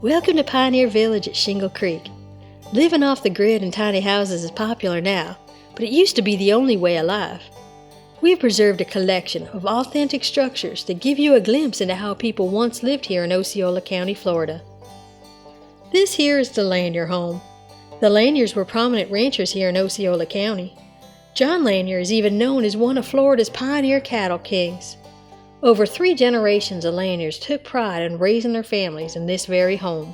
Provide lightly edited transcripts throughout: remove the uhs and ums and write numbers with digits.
Welcome to Pioneer Village at Shingle Creek. Living off the grid in tiny houses is popular now, but it used to be the only way of life. We have preserved a collection of authentic structures that give you a glimpse into how people once lived here in Osceola County, Florida. This here is the Lanier home. The Laniers were prominent ranchers here in Osceola County. John Lanier is even known as one of Florida's pioneer cattle kings. Over 3 generations of Laniers took pride in raising their families in this very home.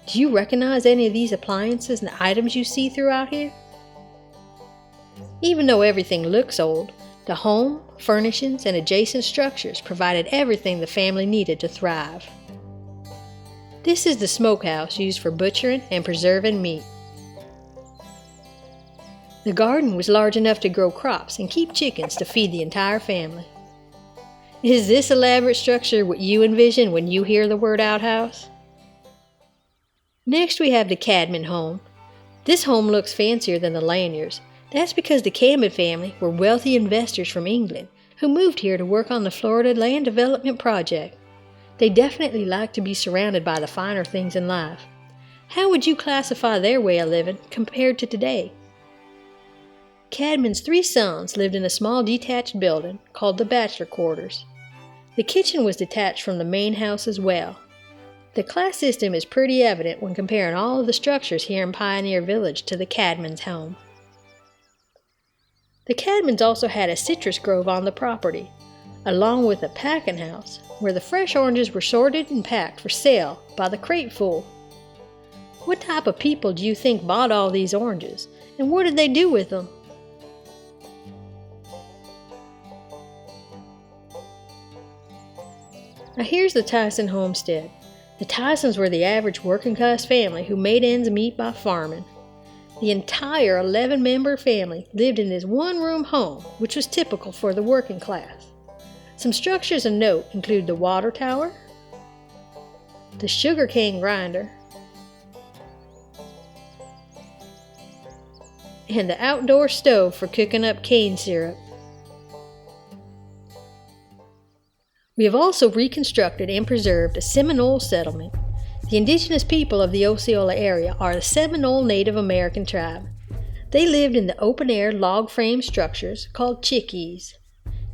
Do you recognize any of these appliances and items you see throughout here? Even though everything looks old, the home, furnishings, and adjacent structures provided everything the family needed to thrive. This is the smokehouse used for butchering and preserving meat. The garden was large enough to grow crops and keep chickens to feed the entire family. Is this elaborate structure what you envision when you hear the word outhouse? Next we have the Cadmans Home. This home looks fancier than the Laniers. That's because the Cadman family were wealthy investors from England who moved here to work on the Florida Land Development Project. They definitely like to be surrounded by the finer things in life. How would you classify their way of living compared to today? Cadman's 3 sons lived in a small detached building called the bachelor quarters. The kitchen was detached from the main house as well. The class system is pretty evident when comparing all of the structures here in Pioneer Village to the Cadmans Home. The Cadmans also had a citrus grove on the property, along with a packing house where the fresh oranges were sorted and packed for sale by the crateful. What type of people do you think bought all these oranges, and what did they do with them? Now here's the Tyson Homestead. The Tysons were the average working-class family who made ends meet by farming. The entire 11-member family lived in this one-room home, which was typical for the working class. Some structures of note include the water tower, the sugarcane grinder, and the outdoor stove for cooking up cane syrup. We have also reconstructed and preserved a Seminole settlement. The indigenous people of the Osceola area are the Seminole Native American tribe. They lived in the open-air log frame structures called chickees.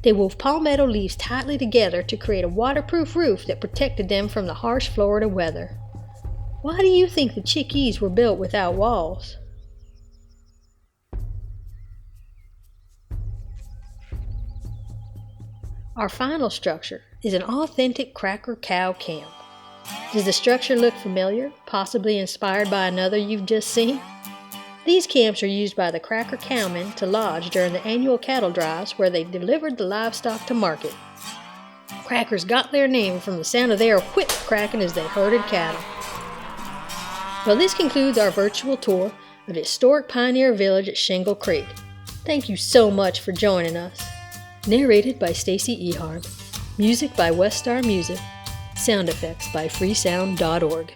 They wove palmetto leaves tightly together to create a waterproof roof that protected them from the harsh Florida weather. Why do you think the chickees were built without walls? Our final structure is an authentic Chickie Cow Camp. Does the structure look familiar, possibly inspired by another you've just seen? These camps are used by the Cracker cowmen to lodge during the annual cattle drives where they delivered the livestock to market. Crackers got their name from the sound of their whip cracking as they herded cattle. Well, this concludes our virtual tour of historic Pioneer Village at Shingle Creek. Thank you so much for joining us. Narrated by Stacey Eharb. Music by Weststar Music. Sound effects by freesound.org.